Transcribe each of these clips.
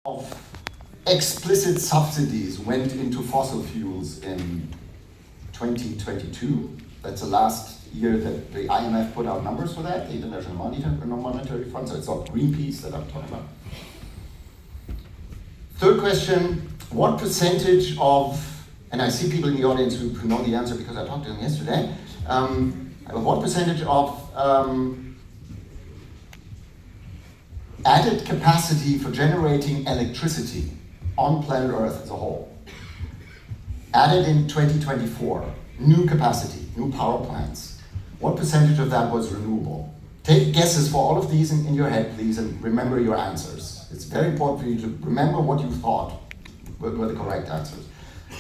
of explicit subsidies went into fossil fuels in 2022. That's the last year that the IMF put out numbers for that, the International Monetary Fund, so it's not Greenpeace that I'm talking about. Third question, what percentage of, and I see people in the audience who know the answer because I talked to them yesterday, what percentage of added capacity for generating electricity on planet Earth as a whole, added in 2024, new capacity, new power plants, what percentage of that was renewable? Take guesses for all of these in your head, please, and remember your answers. It's very important for you to remember what you thought were the correct answers.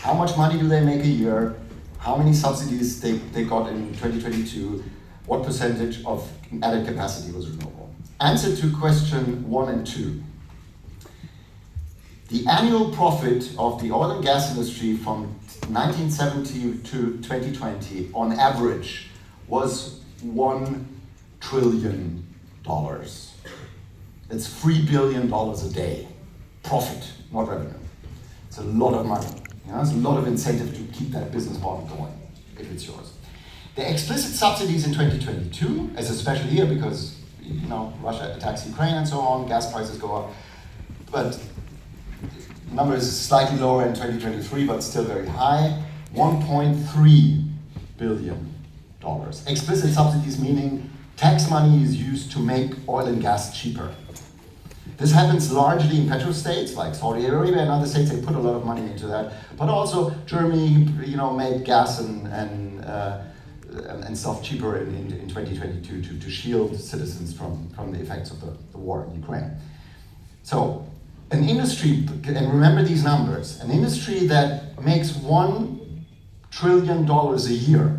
How much money do they make a year? How many subsidies they got in 2022? What percentage of added capacity was renewable? Answer to question 1 and 2. The annual profit of the oil and gas industry from 1970 to 2020 on average was $1 trillion. It's $3 billion a day. Profit, not revenue. It's a lot of money. There's a lot of incentive to keep that business model going, if it's yours. The explicit subsidies in 2022, as a special year because Russia attacks Ukraine and so on, gas prices go up, but the number is slightly lower in 2023, but still very high, $1.3 billion. Explicit subsidies meaning tax money is used to make oil and gas cheaper. This happens largely in petrostates like Saudi Arabia and other states. They put a lot of money into that, but also Germany, made gas and stuff cheaper in 2022 to shield citizens from the effects of the war in Ukraine. So an industry, and remember these numbers, an industry that makes $1 trillion a year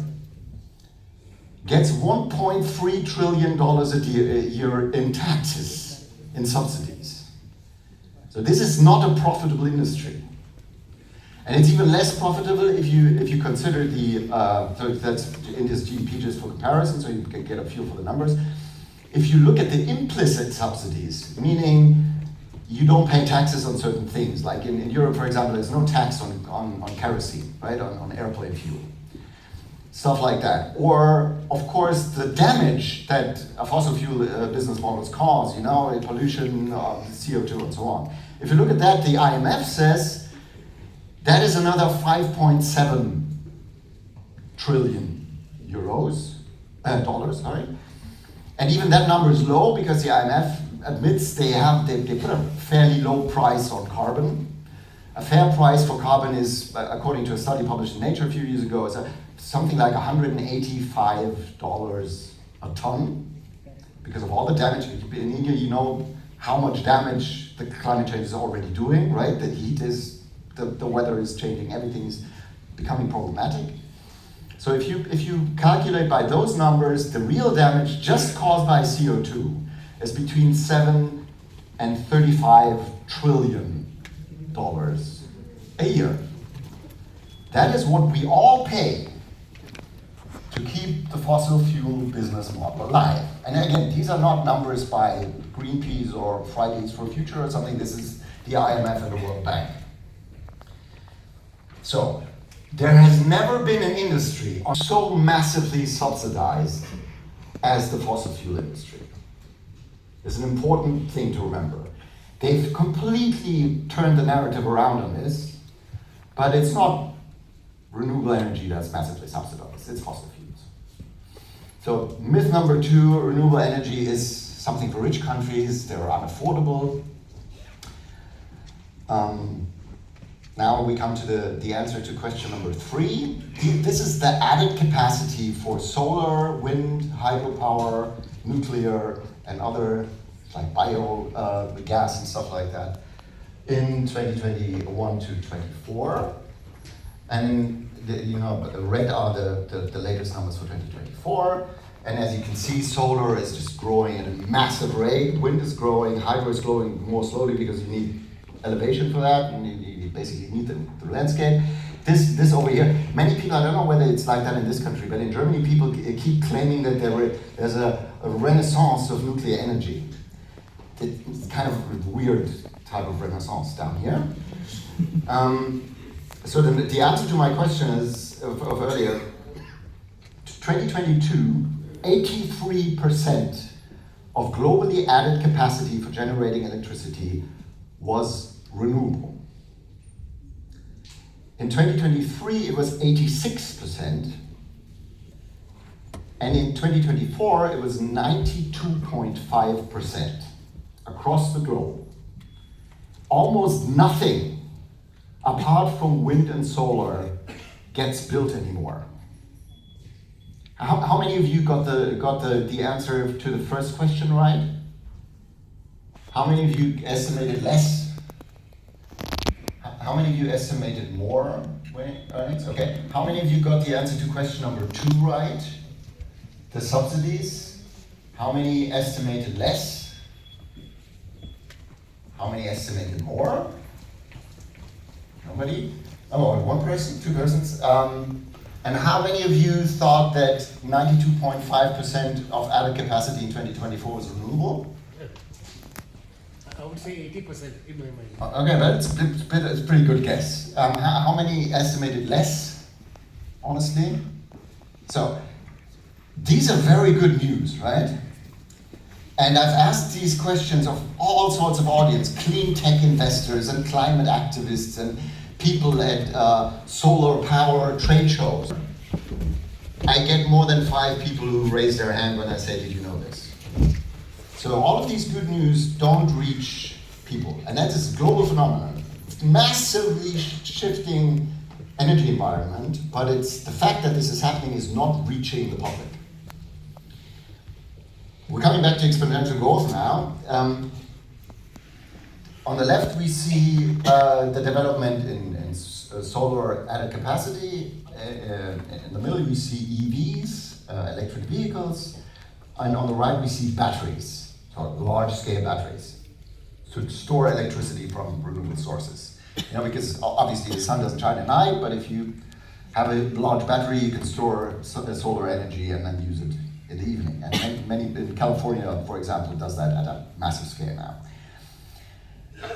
gets $1.3 trillion a year in taxes, in subsidies. So this is not a profitable industry. And it's even less profitable if you consider so that's in this GDP just for comparison, so you can get a feel for the numbers. If you look at the implicit subsidies, meaning you don't pay taxes on certain things, like in Europe, for example, there's no tax on kerosene, right, on airplane fuel. Stuff like that. Or, of course, the damage that a fossil fuel business models cause, pollution, CO2 and so on. If you look at that, the IMF says that is another 5.7 trillion dollars, sorry. And even that number is low because the IMF admits they put a fairly low price on carbon. A fair price for carbon is, according to a study published in Nature a few years ago, is something like $185 a ton because of all the damage. In India, you know how much damage the climate change is already doing, right? The heat is, the weather is changing, everything is becoming problematic. So if you calculate by those numbers, the real damage just caused by CO2 is between 7 and 35 trillion dollars a year. That is what we all pay to keep the fossil fuel business model alive. And again, these are not numbers by Greenpeace or Fridays for Future or something. This is the IMF and the World Bank. So there has never been an industry so massively subsidized as the fossil fuel industry. It's an important thing to remember. They've completely turned the narrative around on this, but it's not renewable energy that's massively subsidized, it's fossil fuels. So myth number 2, renewable energy is something for rich countries, they're unaffordable. Now we come to the answer to question number 3. This is the added capacity for solar, wind, hydropower, nuclear, and other like gas and stuff like that in 2021 to 24. And the red are the latest numbers for 2024. And as you can see, solar is just growing at a massive rate. Wind is growing, hydro is growing more slowly because you need elevation for that, and you basically need the landscape. This over here, many people, I don't know whether it's like that in this country, but in Germany people keep claiming that there's a renaissance of nuclear energy. It's kind of weird type of renaissance down here. So the answer to my question is, of earlier, 2022, 83% of globally added capacity for generating electricity was renewable. In 2023, it was 86%, and in 2024, it was 92.5% across the globe. Almost nothing, apart from wind and solar, gets built anymore. How many of you got the answer to the first question right? How many of you estimated less? How many of you estimated more earnings? Okay. How many of you got the answer to question number 2 right? The subsidies. How many estimated less? How many estimated more? Nobody? Oh, 1 person, 2 persons. And how many of you thought that 92.5% of added capacity in 2024 was renewable? I would say 80% in my mind. Okay, that's a pretty good guess. How many estimated less, honestly? So, these are very good news, right? And I've asked these questions of all sorts of audience, clean tech investors and climate activists and people at solar power trade shows. I get more than 5 people who raise their hand when I say, did you know this? So all of these good news don't reach people, and that is a global phenomenon. It's massively shifting energy environment, but it's the fact that this is happening is not reaching the public. We're coming back to exponential growth now. On the left, we see the development in solar added capacity. In the middle, we see EVs, electric vehicles. And on the right, we see batteries, so large-scale batteries, to store electricity from renewable sources. Because obviously the sun doesn't shine at night, but if you have a large battery, you can store solar energy and then use it in the evening. And many in California, for example, does that at a massive scale now.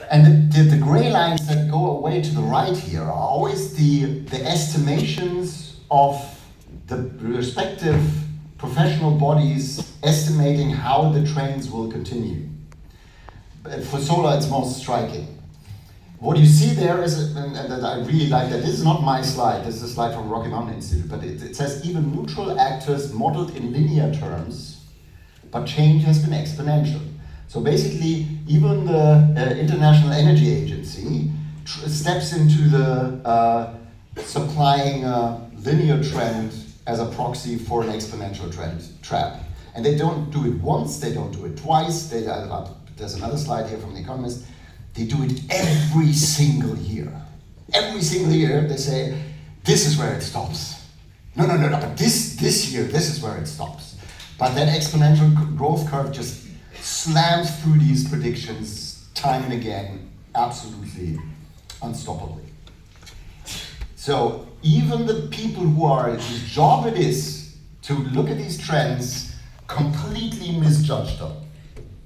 And the gray lines that go away to the right here are always the estimations of the respective professional bodies estimating how the trends will continue. But for solar, it's most striking. What you see there is, and I really like that, this is not my slide, this is a slide from Rocky Mountain Institute, but it says even neutral actors modeled in linear terms, but change has been exponential. So basically, even the International Energy Agency steps into the supplying a linear trend as a proxy for an exponential trap. And they don't do it once, they don't do it twice, there's another slide here from The Economist, they do it every single year. Every single year they say, this is where it stops. No, but this year, this is where it stops. But that exponential growth curve just slams through these predictions time and again, absolutely unstoppably. So even the people whose job it is to look at these trends completely misjudge them.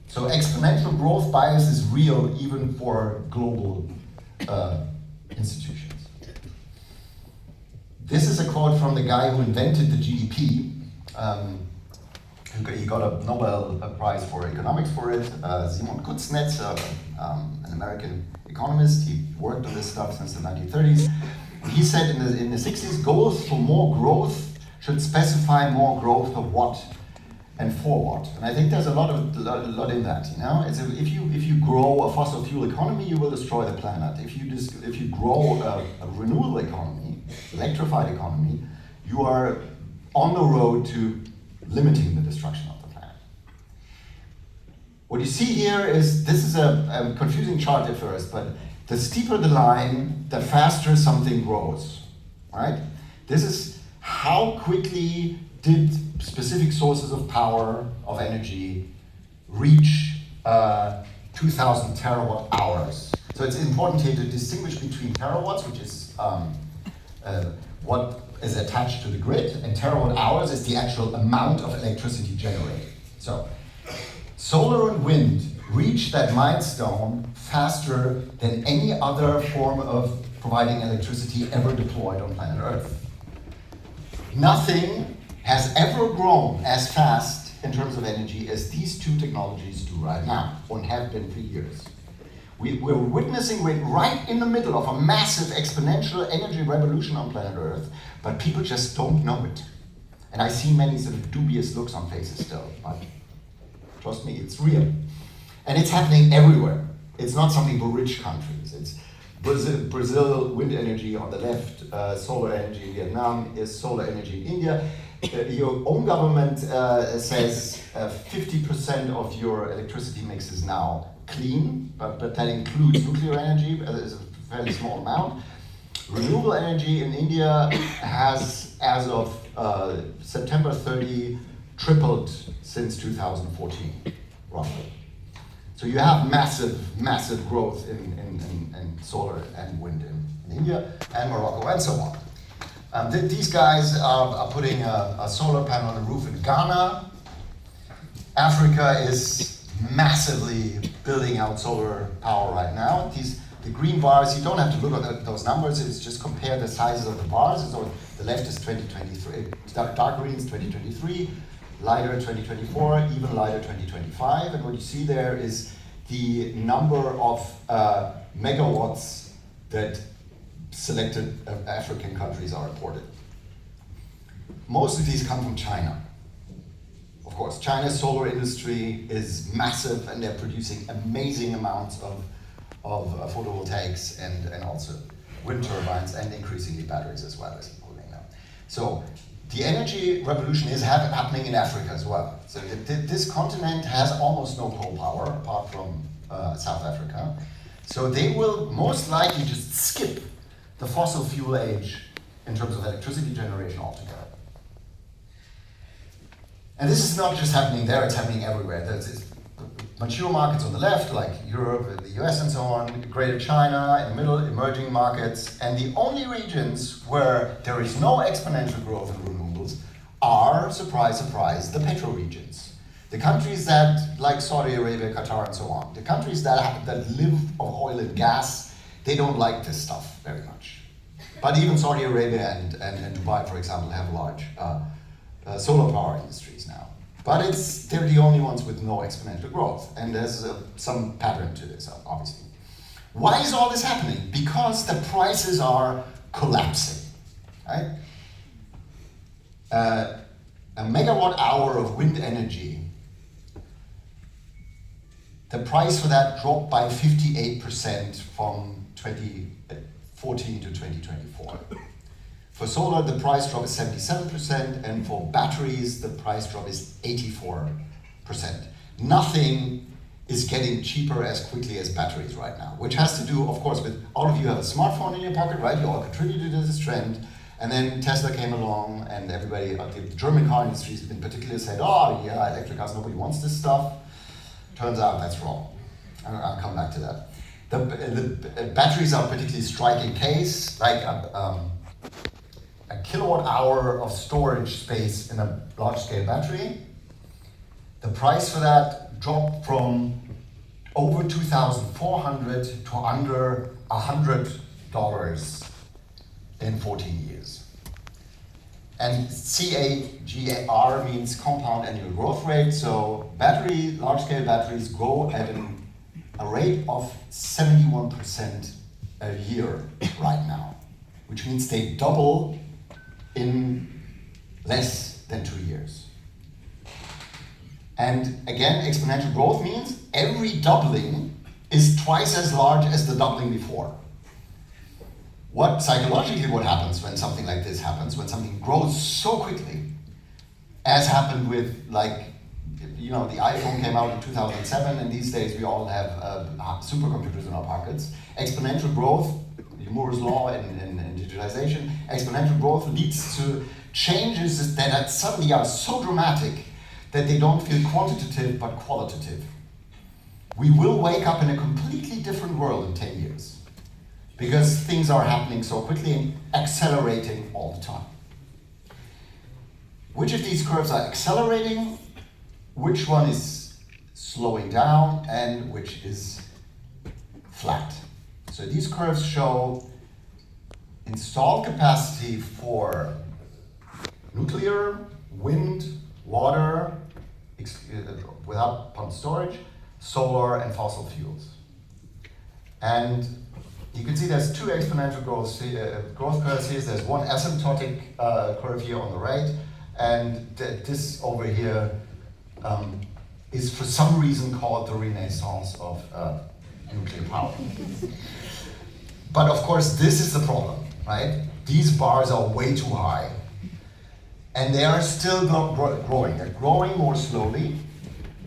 So exponential growth bias is real even for global institutions. This is a quote from the guy who invented the GDP. He got a Nobel Prize for economics for it. Simon Kuznets, an American economist, he worked on this stuff since the 1930s. He said in the 60s, goals for more growth should specify more growth of what and for what. And I think there's a lot in that. If you grow a fossil fuel economy, you will destroy the planet. If you grow a renewable economy, electrified economy, you are on the road to limiting the destruction of the planet. What you see here is, this is a confusing chart at first, but the steeper the line, the faster something grows, right? This is how quickly did specific sources of power, of energy, reach 2,000 terawatt hours. So it's important here to distinguish between terawatts, which is what is attached to the grid, and terawatt hours is the actual amount of electricity generated. So solar and wind reach that milestone faster than any other form of providing electricity ever deployed on planet Earth. Nothing has ever grown as fast in terms of energy as these two technologies do right now, and have been for years. We're witnessing, we're right in the middle of a massive exponential energy revolution on planet Earth, but people just don't know it. And I see many sort of dubious looks on faces still, but trust me, it's real. And it's happening everywhere. It's not something for rich countries. It's Brazil, wind energy on the left, solar energy in Vietnam, is solar energy in India. Your own government says 50% of your electricity mix is now clean, but that includes nuclear energy, it's a fairly small amount. Renewable energy in India has, as of September 30, tripled since 2014, roughly. So you have massive growth in solar and wind in India and Morocco and so on. These guys are putting a solar panel on the roof in Ghana. Africa is massively building out solar power right now. The green bars, you don't have to look at those numbers, it's just compare the sizes of the bars. So the left is 2023, dark green is 2023, lighter 2024, even lighter 2025. And what you see there is the number of megawatts that selected African countries are reported. Most of these come from China. Of course, China's solar industry is massive and they're producing amazing amounts of photovoltaics and also wind turbines and increasingly batteries as well as including them. So the energy revolution is happening in Africa as well. So this continent has almost no coal power apart from South Africa. So they will most likely just skip the fossil fuel age in terms of electricity generation altogether. And this is not just happening there, it's happening everywhere. There's mature markets on the left, like Europe, the US and so on, Greater China, in the middle, emerging markets, and the only regions where there is no exponential growth in renewables are, surprise, surprise, the petro regions. The countries that, like Saudi Arabia, Qatar and so on, the countries that live of oil and gas, they don't like this stuff very much. But even Saudi Arabia and Dubai, for example, have large solar power industries now. But they're the only ones with no exponential growth. And there's some pattern to this, obviously. Why is all this happening? Because the prices are collapsing, right? A megawatt hour of wind energy, the price for that dropped by 58% from 2014 to 2024. For solar, the price drop is 77%, and for batteries, the price drop is 84%. Nothing is getting cheaper as quickly as batteries right now, which has to do, of course, with all of you have a smartphone in your pocket, right? You all contributed to this trend, and then Tesla came along, and everybody, the German car industry in particular said, oh yeah, electric cars, nobody wants this stuff. Turns out that's wrong. I'll come back to that. The batteries are a particularly striking case, like a kilowatt hour of storage space in a large-scale battery. The price for that dropped from over $2,400 to under $100 in 14 years. And CAGR means compound annual growth rate, so large-scale batteries grow at a rate of 71% a year right now, which means they double in less than 2 years. And again, exponential growth means every doubling is twice as large as the doubling before. Psychologically what happens when something like this happens, when something grows so quickly, as happened with the iPhone came out in 2007, and these days we all have supercomputers in our pockets. Exponential growth, Moore's law in digitalization, exponential growth leads to changes that suddenly are so dramatic that they don't feel quantitative but qualitative. We will wake up in a completely different world in 10 years because things are happening so quickly and accelerating all the time. Which of these curves are accelerating? Which one is slowing down, and which is flat. So these curves show installed capacity for nuclear, wind, water, without pumped storage, solar, and fossil fuels. And you can see there's two exponential growth curves here. There's one asymptotic curve here on the right, and this over here is for some reason called the renaissance of nuclear power. But of course, this is the problem, right? These bars are way too high, and they are still not growing. They're growing more slowly,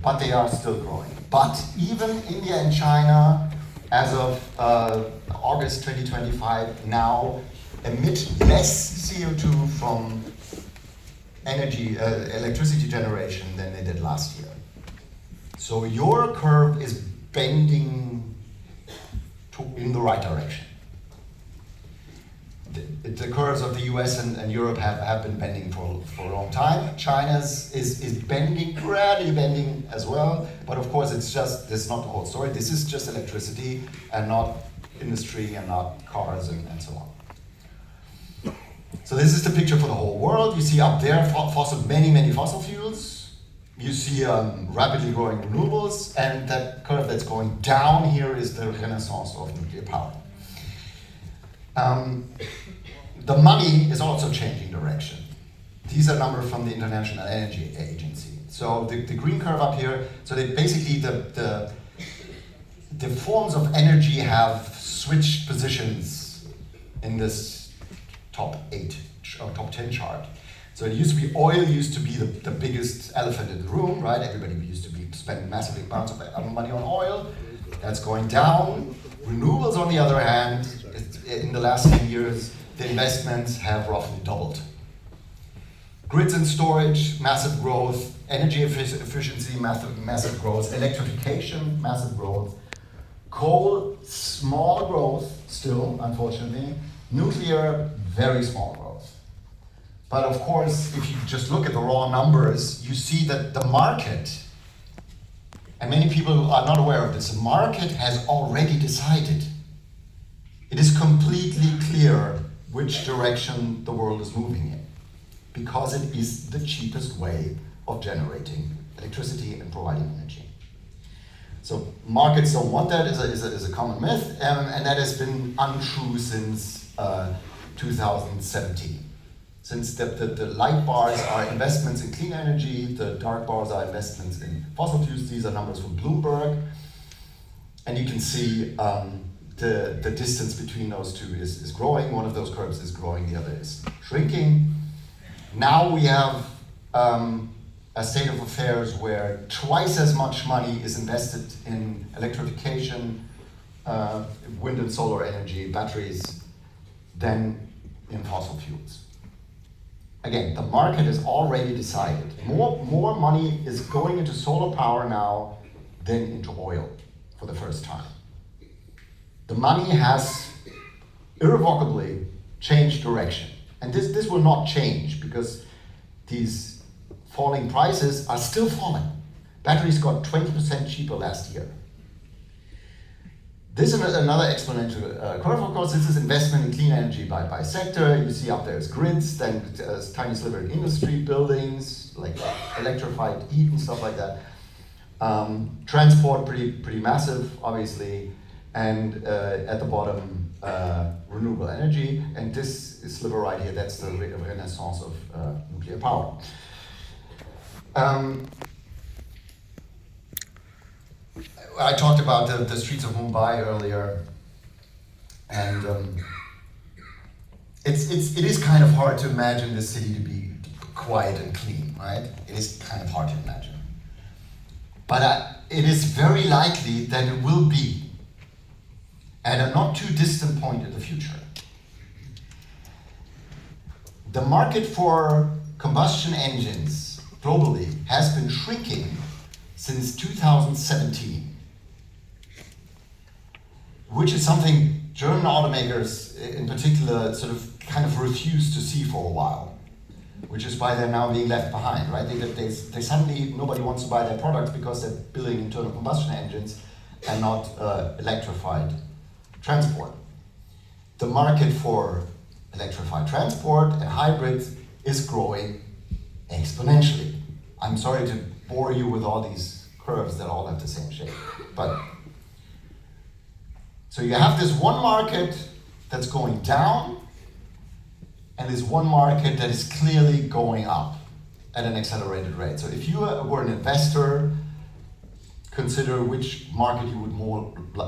but they are still growing. But even India and China, as of August 2025, now emit less CO2 from electricity generation than they did last year. So your curve is bending in the right direction. The curves of the US and Europe have been bending for a long time. China's is bending, gradually bending as well, but of course this is not the whole story. This is just electricity and not industry and not cars and so on. So this is the picture for the whole world. You see up there many fossil fuels. You see rapidly growing renewables, and that curve that's going down here is the renaissance of nuclear power. The money is also changing direction. These are numbers from the International Energy Agency. So the green curve up here, so that basically the forms of energy have switched positions in this top 8 or top 10 chart. So it used to be oil used to be the biggest elephant in the room, right? Everybody used to be spending massive amounts of money on oil. That's going down. Renewables, on the other hand, in the last 10 years, the investments have roughly doubled. Grids and storage, massive growth. Energy efficiency, massive growth. Electrification, massive growth. Coal, small growth still, unfortunately. Nuclear, very small growth. But of course, if you just look at the raw numbers, you see that the market, and many people are not aware of this, the market has already decided. It is completely clear which direction the world is moving in, because it is the cheapest way of generating electricity and providing energy. So markets don't want that is a common myth, and that has been untrue since 2017. Since the light bars are investments in clean energy, the dark bars are investments in fossil fuels. These are numbers from Bloomberg. And you can see the distance between those two is growing. One of those curves is growing, the other is shrinking. Now we have a state of affairs where twice as much money is invested in electrification, wind and solar energy, batteries, than in fossil fuels. Again, the market has already decided. More money is going into solar power now than into oil for the first time. The money has irrevocably changed direction. And this will not change because these falling prices are still falling. Batteries got 20% cheaper last year. This is another exponential curve. Of course, this is investment in clean energy by sector. You see up there is grids, then tiny sliver in industry, buildings, like electrified heat and stuff like that. Transport, pretty massive, obviously. And at the bottom, renewable energy. And this sliver right here, that's the renaissance of nuclear power. I talked about the streets of Mumbai earlier, and it is kind of hard to imagine the city to be quiet and clean, right? It is kind of hard to imagine. But it is very likely that it will be at a not too distant point in the future. The market for combustion engines globally has been shrinking since 2017. Which is something German automakers in particular sort of kind of refused to see for a while. which is why they're now being left behind, right? They suddenly, nobody wants to buy their products because they're building internal combustion engines and not electrified transport. The market for electrified transport and hybrids is growing exponentially. I'm sorry to bore you with all these curves that all have the same shape, but so you have this one market that's going down, and this one market that is clearly going up at an accelerated rate. So if you were an investor, consider which market you would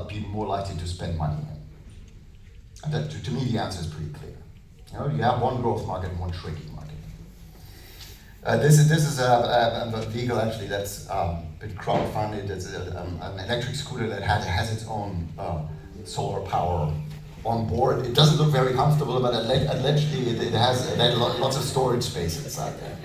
be more likely to spend money in. And that, to me, the answer is pretty clear. You have one growth market and one shrinking market. This is a vehicle actually that's a bit crowdfunded. It's an electric scooter that has its own solar power on board. It doesn't look very comfortable, but allegedly it has lots of storage space inside there.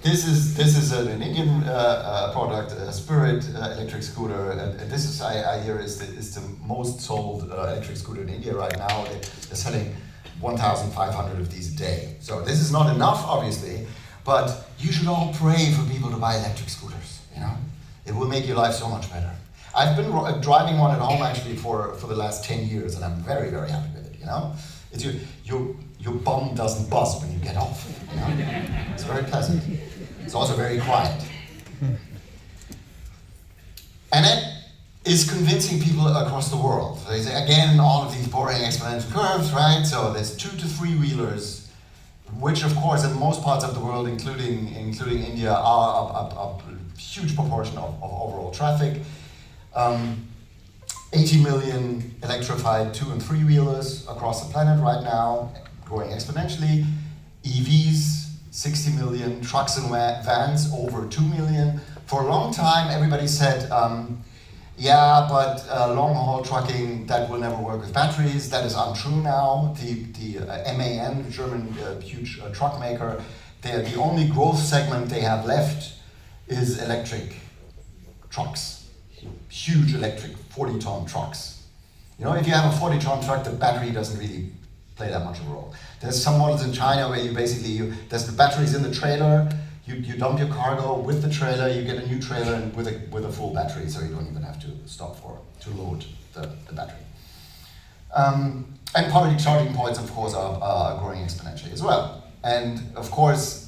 This is an Indian product, a Spirit electric scooter, and this is, I hear, is the most sold electric scooter in India right now. They're selling 1,500 of these a day. So this is not enough, obviously, but you should all pray for people to buy electric scooters. It will make your life so much better. I've been driving one at home actually for the last 10 years, and I'm very, very happy with it. It's your bum doesn't buzz when you get off. It's very pleasant. It's also very quiet. And it is convincing people across the world. They say, again, all of these boring exponential curves, right? So there's 2 to 3 wheelers, which of course in most parts of the world, including India, are a huge proportion of overall traffic. 80 million electrified 2 and 3 wheelers across the planet right now, growing exponentially. EVs, 60 million, trucks and vans, over 2 million. For a long time, everybody said, yeah, but long-haul trucking, that will never work with batteries. That is untrue now. The MAN, the German huge truck maker, the only growth segment they have left is electric trucks. Huge electric 40-ton trucks. If you have a 40-ton truck, the battery doesn't really play that much of a role. There's some models in China where there's the batteries in the trailer, you dump your cargo with the trailer, you get a new trailer and with a full battery, so you don't even have to stop to load the battery. And public charging points, of course, are growing exponentially as well. And of course,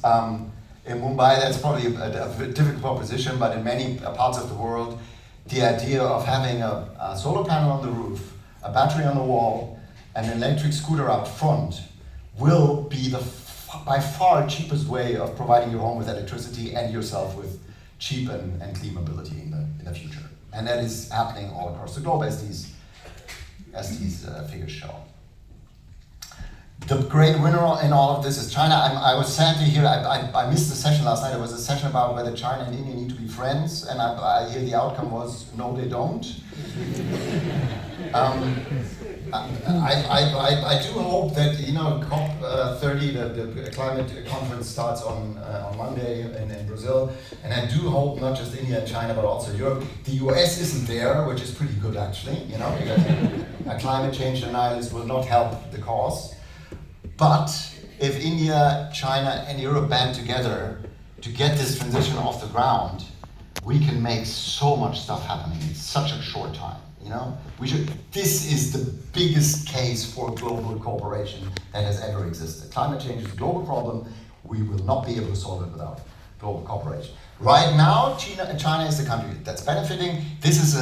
in Mumbai, that's probably a difficult proposition, but in many parts of the world, the idea of having a solar panel on the roof, a battery on the wall, and an electric scooter out front will be the by far cheapest way of providing your home with electricity and yourself with cheap and clean mobility in the future. And that is happening all across the globe, as these figures show. The great winner in all of this is China. I was sad to hear, I missed the session last night. It was a session about whether China and India need to be friends, and I hear the outcome was, no, they don't. I do hope that, COP30, the climate conference starts on Monday in Brazil, and I do hope not just India and China, but also Europe. The US isn't there, which is pretty good actually, because a climate change denialist will not help the cause. But if India, China, and Europe band together to get this transition off the ground, we can make so much stuff happening in such a short time. This is the biggest case for global cooperation that has ever existed. Climate change is a global problem. We will not be able to solve it without global cooperation. Right now, China is the country that's benefiting. This is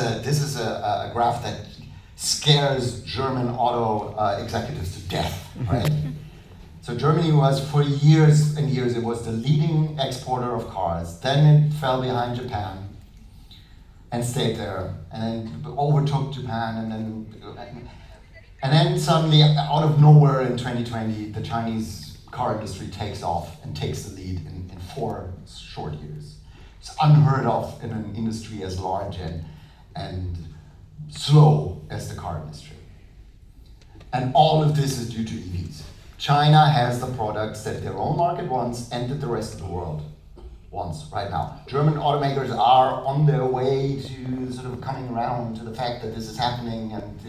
a graph that scares German auto executives to death, right? So Germany was, for years and years, it was the leading exporter of cars. Then it fell behind Japan and stayed there, and then overtook Japan, and then suddenly, out of nowhere in 2020, the Chinese car industry takes off and takes the lead in 4 short years. It's unheard of in an industry as large and slow as the car industry. And all of this is due to EVs. China has the products that their own market wants and that the rest of the world wants right now. German automakers are on their way to sort of coming around to the fact that this is happening, and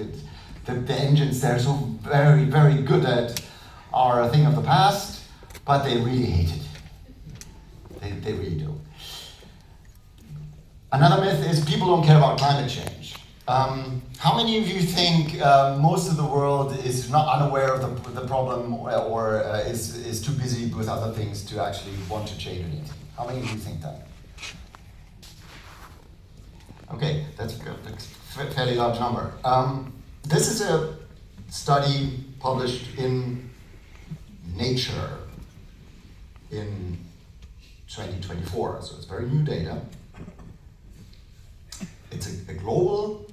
the engines they're so very, very good at are a thing of the past. but they really hate it. They really do. Another myth is people don't care about climate change. How many of you think most of the world is not unaware of the problem or is too busy with other things to actually want to change anything? How many of you think that? Okay, that's a fairly large number. This is a study published in Nature in 2024, so it's very new data. It's a global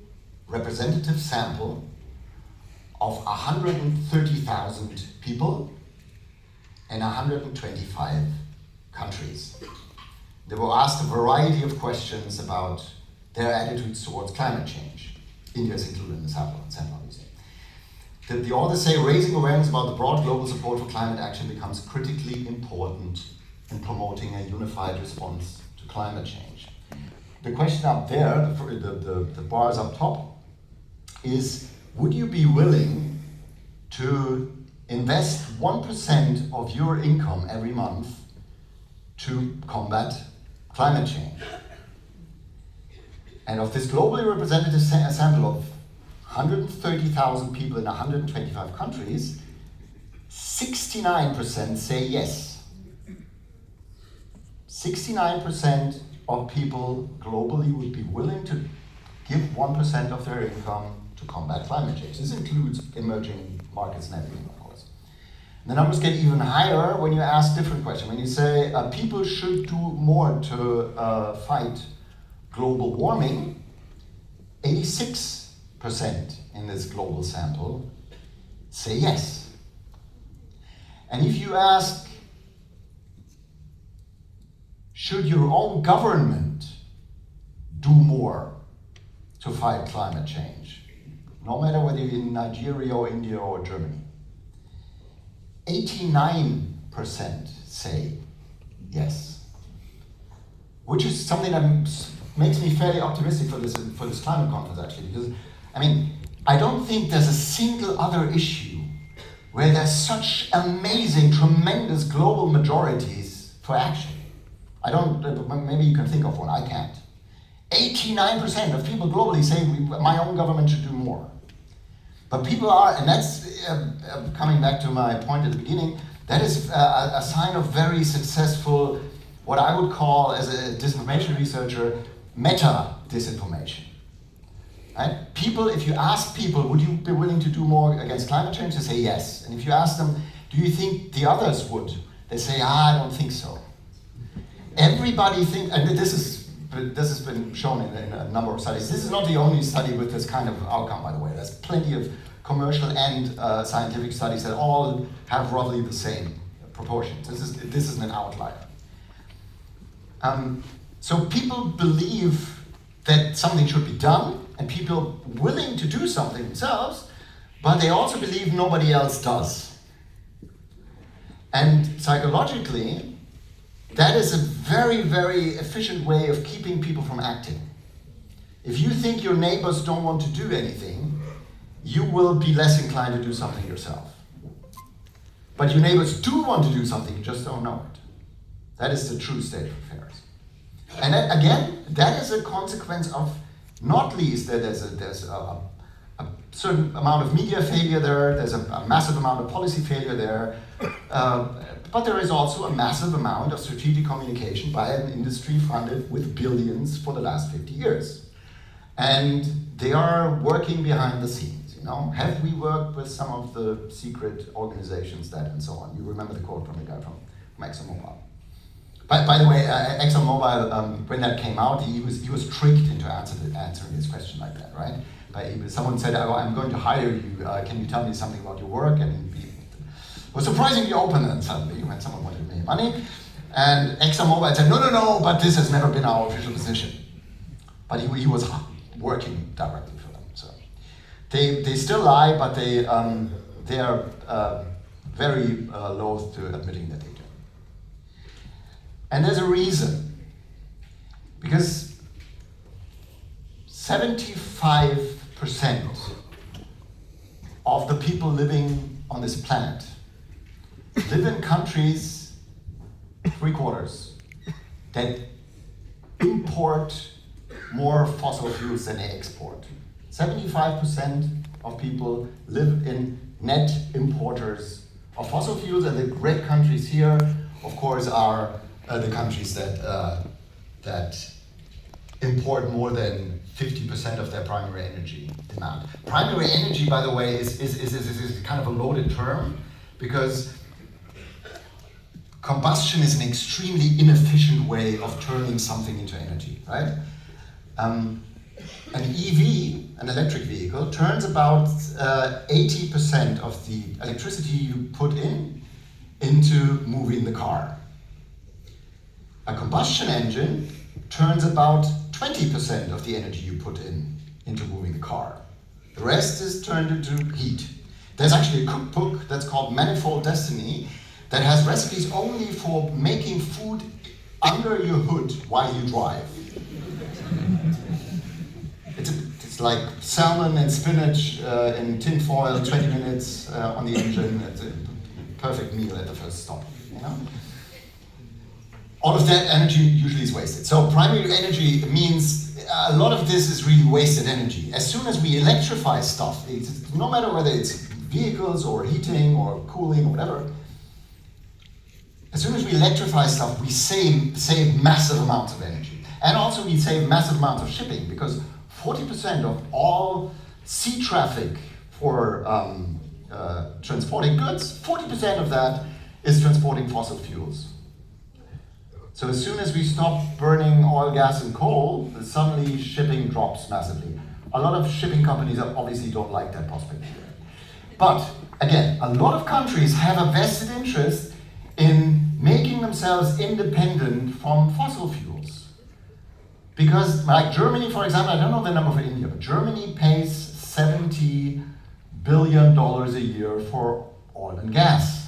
representative sample of 130,000 people in 125 countries. They were asked a variety of questions about their attitudes towards climate change. India is included in the sample, obviously. The authors say raising awareness about the broad global support for climate action becomes critically important in promoting a unified response to climate change. The question up there, the bars up top, is would you be willing to invest 1% of your income every month to combat climate change? And of this globally representative sample of 130,000 people in 125 countries, 69% say yes. 69% of people globally would be willing to give 1% of their income to combat climate change. This includes emerging markets and everything, of course. The numbers get even higher when you ask different questions. When you say people should do more to fight global warming, 86% in this global sample say yes. And if you ask, should your own government do more to fight climate change? No matter whether you're in Nigeria or India or Germany. 89% say yes. Which is something that makes me fairly optimistic for this climate conference actually, because I don't think there's a single other issue where there's such amazing, tremendous global majorities for action. Maybe you can think of one, I can't. 89% of people globally say my own government should do more. But people are, and that's coming back to my point at the beginning, that is a sign of very successful, what I would call, as a disinformation researcher, meta-disinformation. Right? People, if you ask people, would you be willing to do more against climate change? They say yes. And if you ask them, do you think the others would? They say, I don't think so. Everybody thinks, and this has been shown in a number of studies. This is not the only study with this kind of outcome, by the way. There's plenty of commercial and scientific studies that all have roughly the same proportions. This isn't an outlier. So people believe that something should be done, and people willing to do something themselves, but they also believe nobody else does. And psychologically, that is a very, very efficient way of keeping people from acting. If you think your neighbors don't want to do anything, you will be less inclined to do something yourself. But your neighbors do want to do something, you just don't know it. That is the true state of affairs. And that, again, that is a consequence of, not least, that there's a certain amount of media failure there, there's a massive amount of policy failure there, but there is also a massive amount of strategic communication by an industry funded with billions for the last 50 years. And they are working behind the scenes, Have we worked with some of the secret organizations that and so on? You remember the quote from the guy from ExxonMobil. By the way, ExxonMobil, when that came out, he was tricked into answering this question like that, right? Someone said, I'm going to hire you, can you tell me something about your work? And he was surprisingly open, and suddenly when someone wanted to pay money. And ExxonMobil said, no, but this has never been our official position. But he was working directly for them. So they still lie, but they are very loath to admitting that they do. And there's a reason. Because 75% of the people living on this planet live in countries 3/4, that import more fossil fuels than they export. 75% of people live in net importers of fossil fuels, and the great countries here, of course, are the countries that import more than 50% of their primary energy demand. Primary energy, by the way, is kind of a loaded term, because combustion is an extremely inefficient way of turning something into energy, right? An EV, an electric vehicle, turns about 80% of the electricity you put into moving the car. A combustion engine turns about 20% of the energy you put into moving the car. The rest is turned into heat. There's actually a cookbook that's called Manifold Destiny that has recipes only for making food under your hood while you drive. It's like salmon and spinach in tin foil, 20 minutes on the engine. It's a perfect meal at the first stop, you know? All of that energy usually is wasted. So primary energy means a lot of this is really wasted energy. As soon as we electrify stuff, no matter whether it's vehicles or heating or cooling or whatever, as soon as we electrify stuff, we save massive amounts of energy. And also we save massive amounts of shipping, because 40% of all sea traffic for transporting goods, 40% of that is transporting fossil fuels. So as soon as we stop burning oil, gas, and coal, suddenly shipping drops massively. A lot of shipping companies obviously don't like that prospect. But again, a lot of countries have a vested interest in making themselves independent from fossil fuels. Because like Germany, for example, I don't know the number for India, but Germany pays $70 billion a year for oil and gas.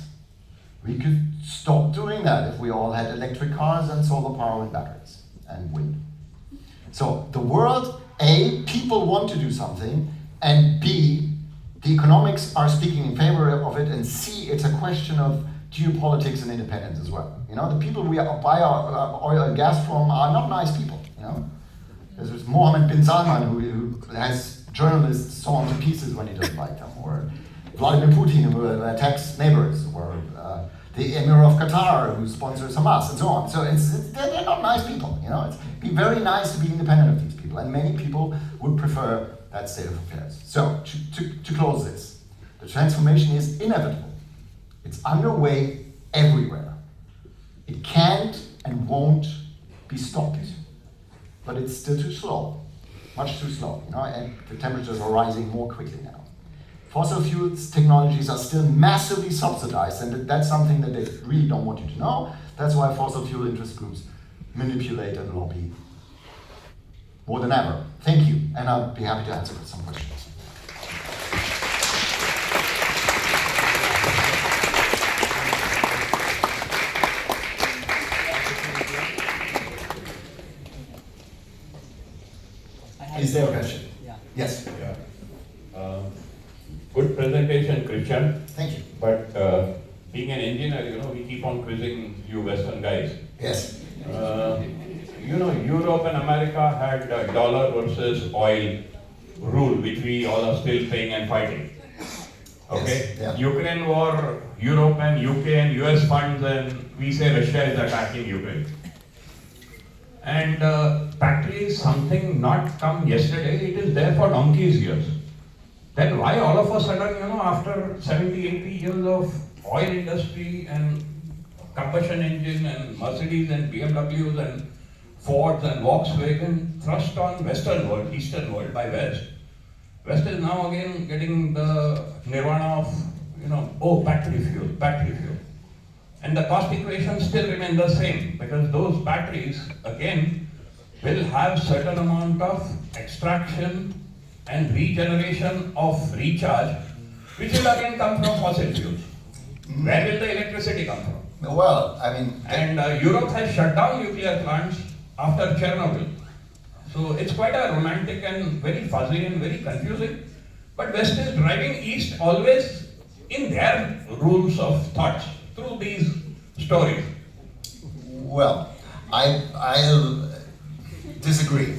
We could stop doing that if we all had electric cars and solar power and batteries and wind. So the world, A, people want to do something, and B, the economics are speaking in favor of it, and C, it's a question of geopolitics and independence as well. You know, the people we buy our oil and gas from are not nice people, you know. There's Mohammed bin Salman who has journalists sawn to pieces when he doesn't like them, or Vladimir Putin who attacks neighbors, or the Emir of Qatar who sponsors Hamas, and so on. So they're not nice people, you know. It'd be very nice to be independent of these people, and many people would prefer that state of affairs. So to close this, the transformation is inevitable. It's underway everywhere. It can't and won't be stopped, but it's still too slow, much too slow, you know, and the temperatures are rising more quickly now. Fossil fuels technologies are still massively subsidized, and that's something that they really don't want you to know. That's why fossil fuel interest groups manipulate and lobby more than ever. Thank you, and I'll be happy to answer some questions. Is there a question? Yeah. Yes. Yeah. Good presentation, Christian. Thank you. But being an engineer, you know, we keep on quizzing you Western guys. Yes. You know, Europe and America had dollar versus oil rule, which we all are still paying and fighting. Okay? Yes, yeah. Ukraine war, Europe and UK and US funds, and we say Russia is attacking Ukraine. And battery is something not come yesterday, it is there for donkey's years. Then why all of a sudden, you know, after 70, 80 years of oil industry and combustion engine and Mercedes and BMWs and Fords and Volkswagen thrust on Western world, Eastern world by West. West is now again getting the nirvana of, you know, oh, battery fuel. And the cost equation still remains the same, because those batteries, again, will have certain amount of extraction and regeneration of recharge, which will again come from fossil fuels. Where will the electricity come from? Well, I mean... And Europe has shut down nuclear plants after Chernobyl. So it's quite a romantic and very fuzzy and very confusing. But West is driving East always in their rules of thoughts through these stories. Well, I'll disagree.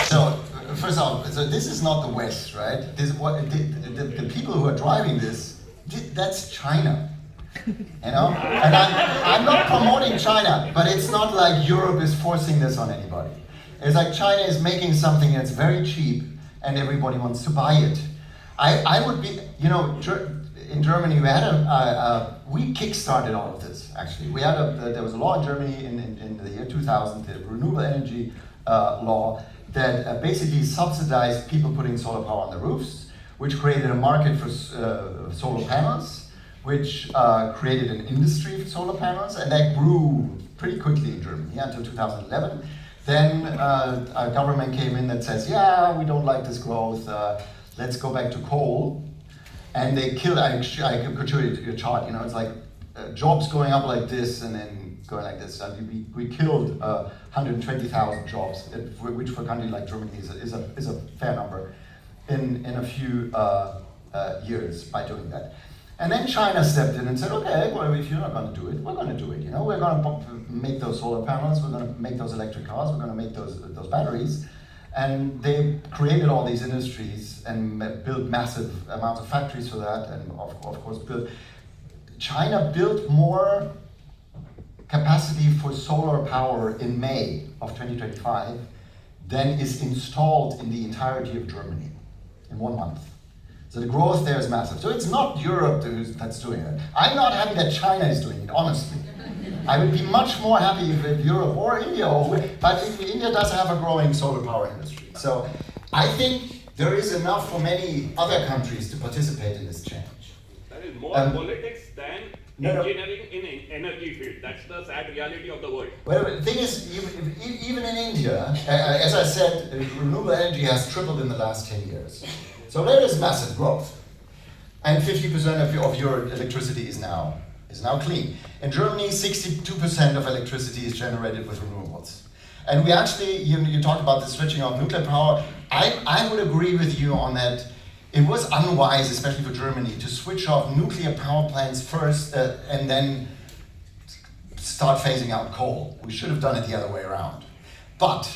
So, first off, so this is not the West, right? This what the people who are driving this, that's China. You know? And I'm not promoting China, but it's not like Europe is forcing this on anybody. It's like China is making something that's very cheap and everybody wants to buy it. I would be, you know, in Germany we had we kick-started all of this, actually. We had there was a law in Germany in the year 2000, the renewable energy law, that basically subsidized people putting solar power on the roofs, which created a market for solar panels, which created an industry for solar panels, and that grew pretty quickly in Germany until 2011. Then a government came in that says, yeah, we don't like this growth, let's go back to coal. And they killed, I could show you your chart, you know, it's like jobs going up like this and then going like this. We killed 120,000 jobs, which for a country like Germany is a fair number in a few years by doing that. And then China stepped in and said, okay, well, if you're not going to do it, we're going to do it. You know, we're going to make those solar panels, we're going to make those electric cars, we're going to make those batteries. And they created all these industries and built massive amounts of factories for that, and of course China built more capacity for solar power in May of 2025 than is installed in the entirety of Germany in 1 month. So the growth there is massive. So it's not Europe that's doing it. I'm not happy that China is doing it, honestly. I would be much more happy if Europe or India, but India does have a growing solar power industry. So I think there is enough for many other countries to participate in this change. That is more politics than engineering in energy field. That's the sad reality of the world. Well, the thing is, even in India, as I said, renewable energy has tripled in the last 10 years. So there is massive growth. And 50% of your electricity is now clean. In Germany, 62% of electricity is generated with renewables. And we actually, you talked about the switching of nuclear power. I would agree with you on that. It was unwise, especially for Germany, to switch off nuclear power plants first and then start phasing out coal. We should have done it the other way around. But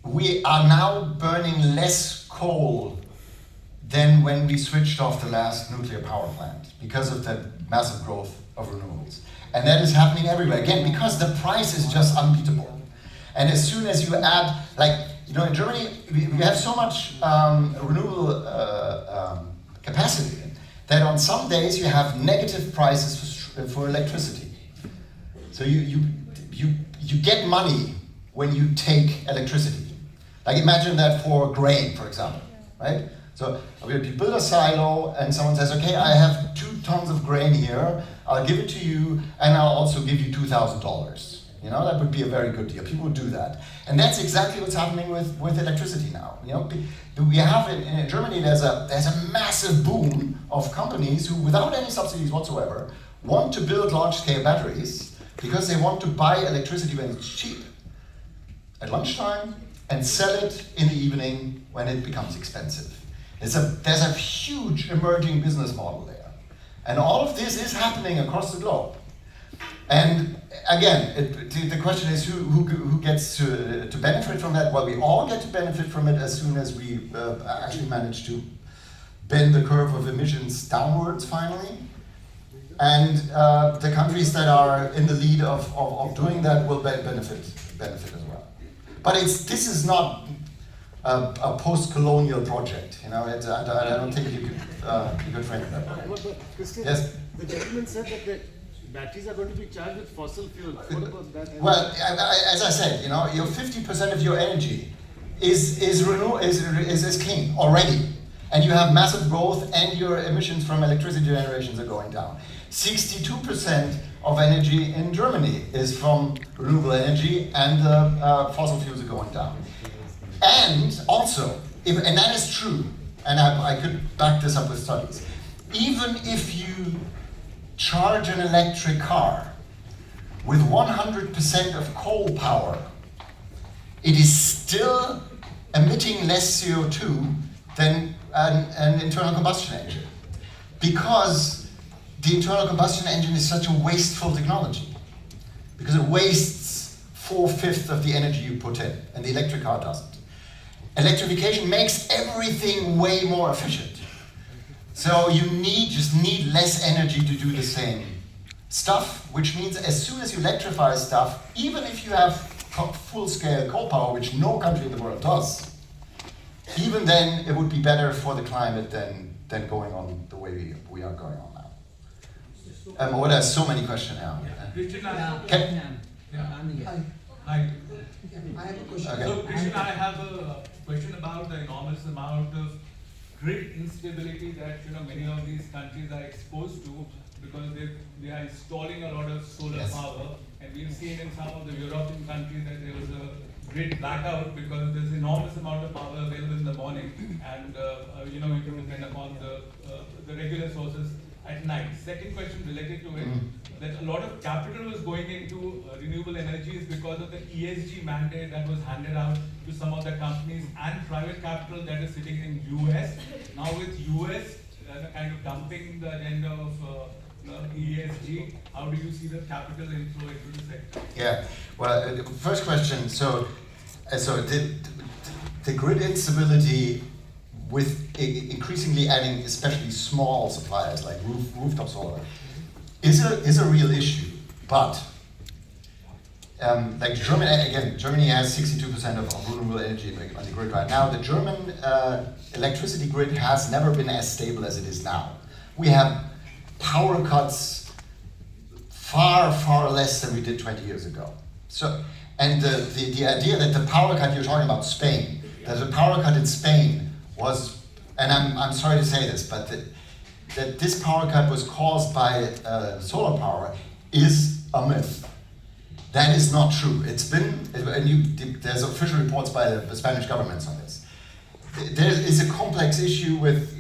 we are now burning less coal than when we switched off the last nuclear power plant because of the massive growth of renewables. And that is happening everywhere, again, because the price is just unbeatable. And as soon as you add, like, you know, in Germany, we have so much renewable capacity that on some days you have negative prices for electricity. So you get money when you take electricity. Like imagine that for grain, for example, right? So you build a silo and someone says, okay, I have 2 tons of grain here, I'll give it to you and I'll also give you $2,000. You know, that would be a very good deal. People would do that. And that's exactly what's happening with electricity now. You know, we have in Germany, there's a massive boom of companies who, without any subsidies whatsoever, want to build large-scale batteries because they want to buy electricity when it's cheap at lunchtime and sell it in the evening when it becomes expensive. There's a huge emerging business model there. And all of this is happening across the globe. And again, the question is who gets to benefit from that? Well, we all get to benefit from it as soon as we actually manage to bend the curve of emissions downwards finally. And the countries that are in the lead of doing that will benefit as well. But this is not a post-colonial project. You know, I don't think you could frame it that way. But Christian, Yes? the gentleman said that the batteries are going to be charged with fossil fuel. What about that? Well, as I said, you know, your 50% of your energy is clean already, and you have massive growth, and your emissions from electricity generations are going down. 62% of energy in Germany is from renewable energy, and fossil fuels are going down. And also, and that is true, and I could back this up with studies. Even if you charge an electric car with 100% of coal power, it is still emitting less CO2 than an internal combustion engine. because the internal combustion engine is such a wasteful technology. Because it wastes 4/5 of the energy you put in, and the electric car doesn't. Electrification makes everything way more efficient. So you just need less energy to do the same stuff, which means as soon as you electrify stuff, even if you have full-scale coal power, which no country in the world does, even then it would be better for the climate than going on the way we are going on now. Oh, there's so many questions now. Christian, Hi. I have a question. Okay. So, Christian, I have a question about the enormous amount of grid instability that many of these countries are exposed to because they are installing a lot of solar Yes. power, and we've seen in some of the European countries that there was a grid blackout because there's enormous amount of power available in the morning, and you can depend upon the regular sources at night. Second question related to it, that a lot of capital was going into renewable energies because of the ESG mandate that was handed out to some of the companies and private capital that is sitting in US. Now with US kind of dumping the agenda of ESG, how do you see the capital inflow into the sector? Yeah, well, first question, so the grid instability with increasingly adding especially small suppliers like rooftop solar is a real issue, but like Germany has 62% of renewable energy on the grid right now. The German electricity grid has never been as stable as it is now. We have power cuts far, far less than we did 20 years ago. So, and the idea that the power cut, you're talking about Spain, that the power cut in Spain was, and I'm sorry to say this, but that this power cut was caused by solar power is a myth. That is not true. It's been, and there's official reports by the Spanish governments on this. There is a complex issue with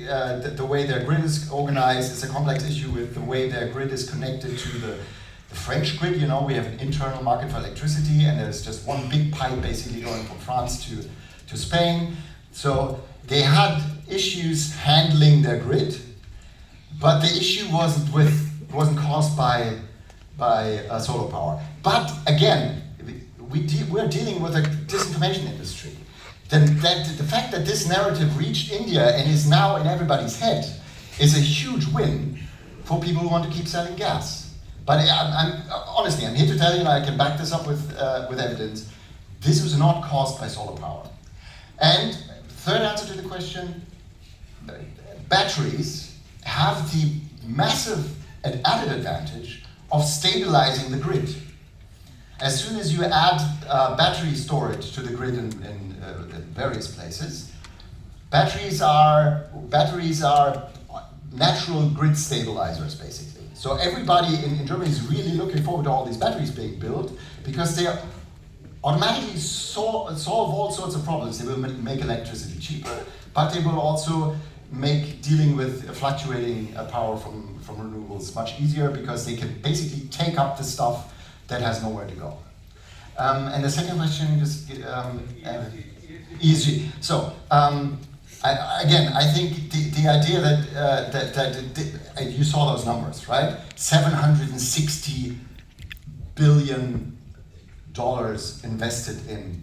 the way their grid is organized. It's a complex issue with the way their grid is connected to the French grid. We have an internal market for electricity, and there's just one big pipe basically going from France to Spain. So they had issues handling their grid, but the issue wasn't caused by solar power. But again, we're dealing with a disinformation industry. The fact that this narrative reached India and is now in everybody's head is a huge win for people who want to keep selling gas. But honestly, I'm here to tell you, and I can back this up with evidence, this was not caused by solar power. And third answer to the question, batteries have the massive and added advantage of stabilizing the grid. As soon as you add battery storage to the grid in various places, batteries are natural grid stabilizers, basically. So everybody in Germany is really looking forward to all these batteries being built because they automatically solve all sorts of problems. They will make electricity cheaper, but they will also make dealing with fluctuating power from renewables much easier because they can basically take up the stuff that has nowhere to go. And the second question is ESG. So I think the idea that you saw those numbers, right? $760 billion invested in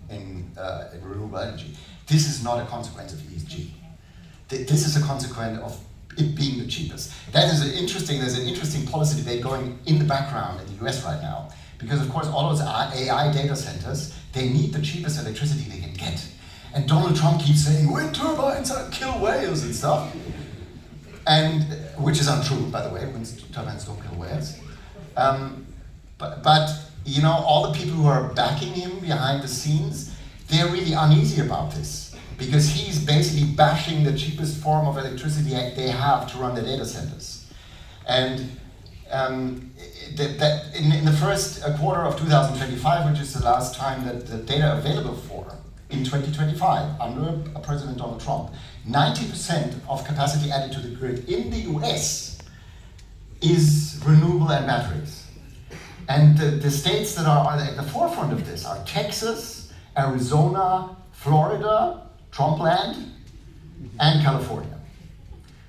renewable energy. This is not a consequence of ESG. This is a consequence of it being the cheapest. There's an interesting policy debate going in the background in the US right now, because of course all those AI data centers, they need the cheapest electricity they can get. And Donald Trump keeps saying, wind turbines kill whales and stuff. And, which is untrue, by the way, wind turbines don't kill whales. But all the people who are backing him behind the scenes, they're really uneasy about this. Because he's basically bashing the cheapest form of electricity they have to run the data centers. And in the first quarter of 2025, which is the last time that the data available for, in 2025, under President Donald Trump, 90% of capacity added to the grid in the US is renewable and batteries. And the states that are at the forefront of this are Texas, Arizona, Florida, Trumpland, and California.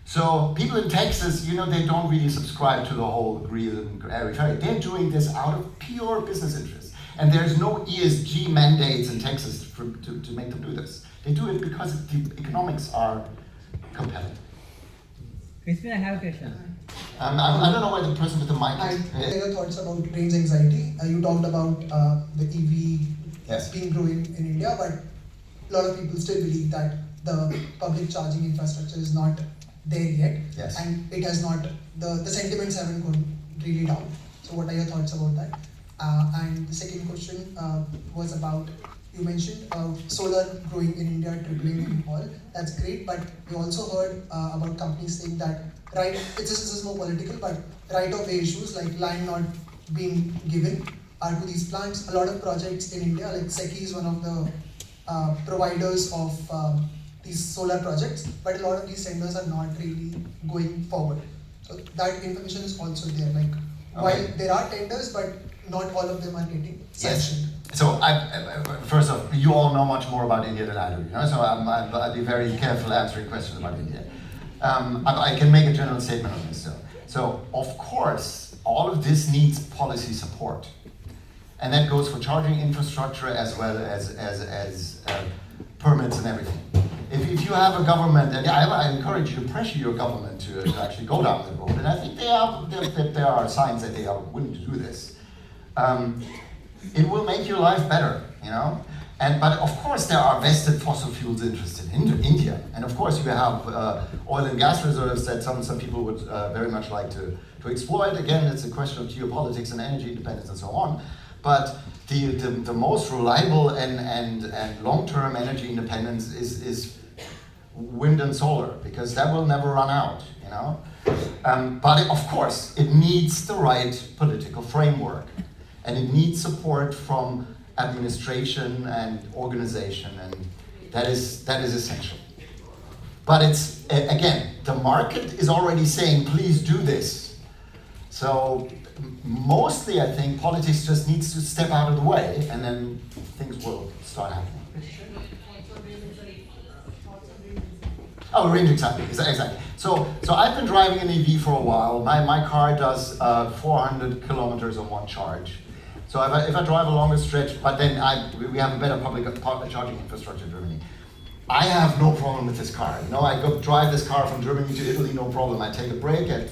So people in Texas, you know, they don't really subscribe to the whole green area. They're doing this out of pure business interest. And there's no ESG mandates in Texas to make them do this. They do it because the economics are compelling. Crispin, I have a question. I don't know why the person with the mic is. What are your thoughts about range anxiety? You talked about the EV Yes. being growing in India, but a lot of people still believe that the public charging infrastructure is not there yet. Yes. And it has not, the sentiments haven't gone really down. So what are your thoughts about that? And the second question was about, you mentioned solar growing in India, tripling in all. That's great, but we also heard about companies saying that this is more political, but right-of-way issues like land not being given to these plants. A lot of projects in India, like SECI is one of the providers of these solar projects, but a lot of these tenders are not really going forward. So that information is also there. Like while there are tenders, but not all of them are getting sanctioned. Yes. So first off, you all know much more about India than I do. You know? So I'll be very careful answering questions about India. I can make a general statement on this though. So of course, all of this needs policy support. And that goes for charging infrastructure as well as permits and everything. If you have a government, and I encourage you to pressure your government to actually go down the road, and I think there are signs that they are willing to do this. It will make your life better, you know. But of course there are vested fossil fuels interested in India, and of course you have oil and gas reserves that some people would very much like to exploit. Again, it's a question of geopolitics and energy independence and so on. But the most reliable and long-term energy independence is wind and solar, because that will never run out, you know. But of course, it needs the right political framework, and it needs support from administration and organization, and that is essential. But it's, again, the market is already saying, please do this. So mostly I think politics just needs to step out of the way, and then things will start happening. Oh, range anxiety, exactly. So I've been driving an EV for a while. My car does 400 kilometers on one charge. So if I drive a longer stretch, but then we have a better public charging infrastructure in Germany. I have no problem with this car. You know, I go drive this car from Germany to Italy, no problem. I take a break, get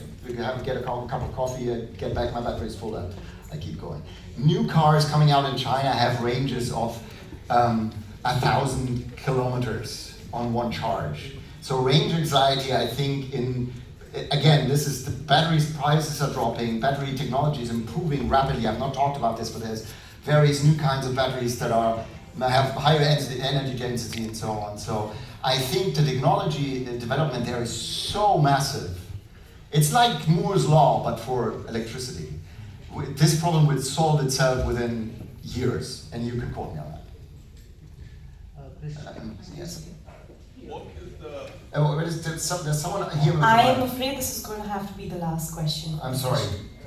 a cup of coffee, I get back, my battery's full, and I keep going. New cars coming out in China have ranges of 1,000 kilometers on one charge. So range anxiety, I think, again, this is the batteries prices are dropping, battery technology is improving rapidly. I've not talked about this, but there's various new kinds of batteries that have higher energy density and so on. So I think the technology development there is so massive. It's like Moore's law, but for electricity. This problem will solve itself within years, and you can quote me on that. Yes. What is the... There's someone here with I the am mic. afraid this is going to have to be the last question. I'm sorry.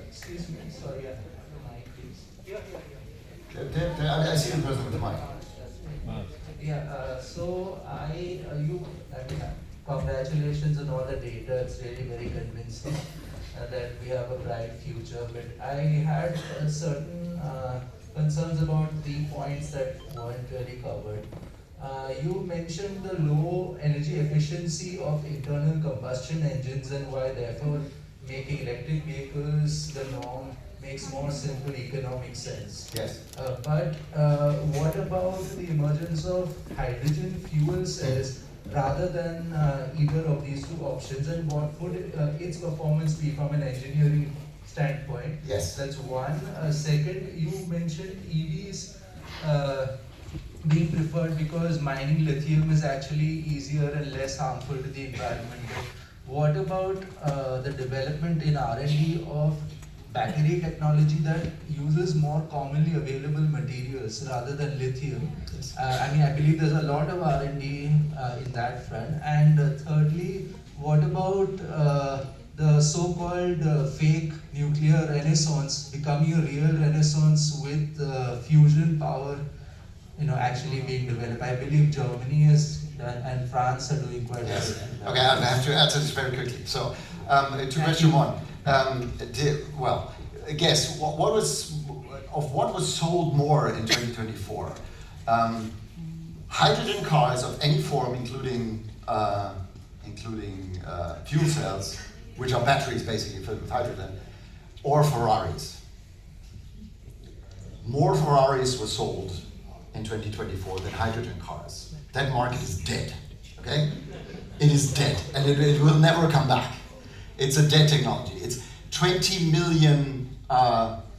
Excuse me, sorry, I have the mic, please. I see the person with the mic. Congratulations on all the data. It's really very convincing that we have a bright future. But I had certain concerns about 3 points that weren't really covered. You mentioned the low energy efficiency of internal combustion engines and why therefore making electric vehicles the norm makes more simple economic sense. Yes. But what about the emergence of hydrogen fuel cells rather than either of these two options, and what would its performance be from an engineering standpoint? Yes. That's one. Second, you mentioned EVs being preferred because mining lithium is actually easier and less harmful to the environment. But what about the development in R&D of battery technology that uses more commonly available materials rather than lithium? I believe there's a lot of R&D in that front. And thirdly, what about the so-called fake nuclear renaissance becoming a real renaissance with fusion power actually being developed. I believe Germany has done, and France are doing quite well. Okay, I have to answer this very quickly. So, to question one, guess what was sold more in 2024? Hydrogen cars of any form, including fuel cells, which are batteries basically filled with hydrogen, or Ferraris. More Ferraris were sold in 2024 than hydrogen cars. That market is dead, okay? It is dead, and it will never come back. It's a dead technology. It's 20 million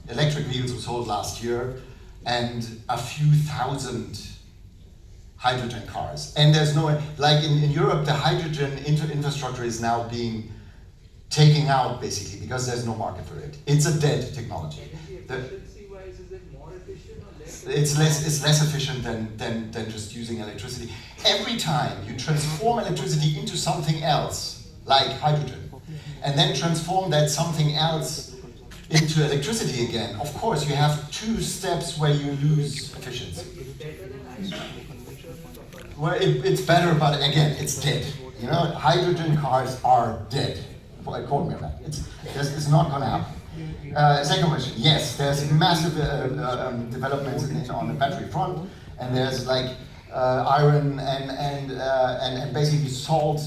electric vehicles were sold last year, and a few thousand hydrogen cars. And there's no, like in Europe, the hydrogen infrastructure is now being taken out basically because there's no market for it. It's a dead technology. Efficiency-wise, is it more efficient or less? It's less efficient than just using electricity. Every time you transform electricity into something else, like hydrogen, and then transform that something else into electricity again, of course you have two steps where you lose efficiency. Well, it's better, but again, it's dead. You know, hydrogen cars are dead. Quote me on that. It's not going to happen. Second question. Yes, there's massive developments on the battery front, and there's like iron and basically salt,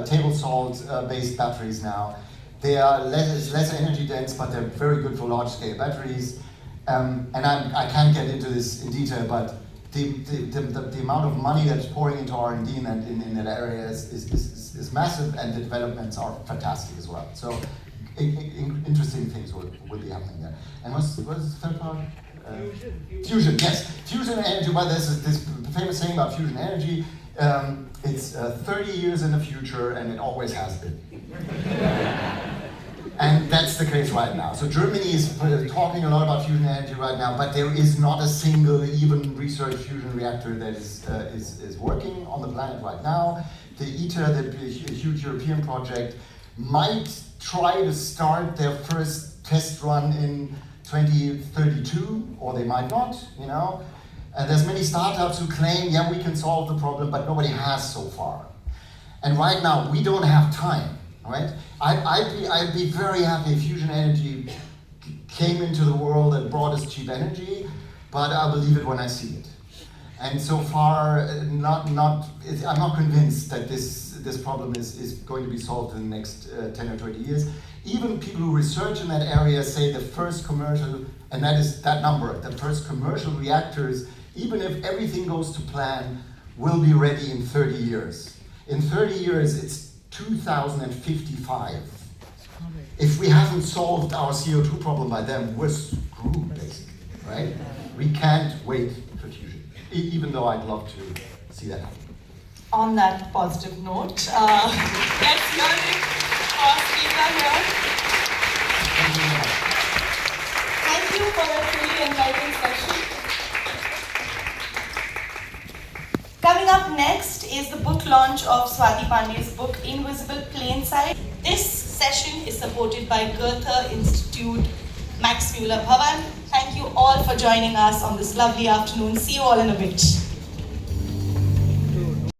table salt based batteries now. They are less energy dense, but they're very good for large scale batteries. And I can't get into this in detail, but the amount of money that's pouring into R&D in that area is massive, and the developments are fantastic as well. So interesting things will be happening there. And what's the third part? Fusion, yes. Fusion energy, well, there's this famous saying about fusion energy. It's 30 years in the future, and it always has been. And that's the case right now. So Germany is talking a lot about fusion energy right now, but there is not a single even research fusion reactor that is working on the planet right now. The ITER, the huge European project, might try to start their first test run in 2032, or they might not, you know. There's many startups who claim, yeah, we can solve the problem, but nobody has so far. And right now, we don't have time, right? I'd be very happy if fusion energy came into the world and brought us cheap energy, but I'll believe it when I see it. And so far, I'm not convinced that this problem is going to be solved in the next 10 or 20 years. Even people who research in that area say the first commercial, and that is that number, the first commercial reactors, even if everything goes to plan, will be ready in 30 years. In 30 years, it's 2055. If we haven't solved our CO2 problem by then, we're screwed, basically, right? We can't wait for fusion, even though I'd love to see that happen. On that positive note, let's hear it for speaker here. Thank you for a truly enlightening session. Coming up next is the book launch of Swati Pandey's book, Invisible Plain Sight. This session is supported by Goethe Institute, Max Muller Bhavan. Thank you all for joining us on this lovely afternoon. See you all in a bit.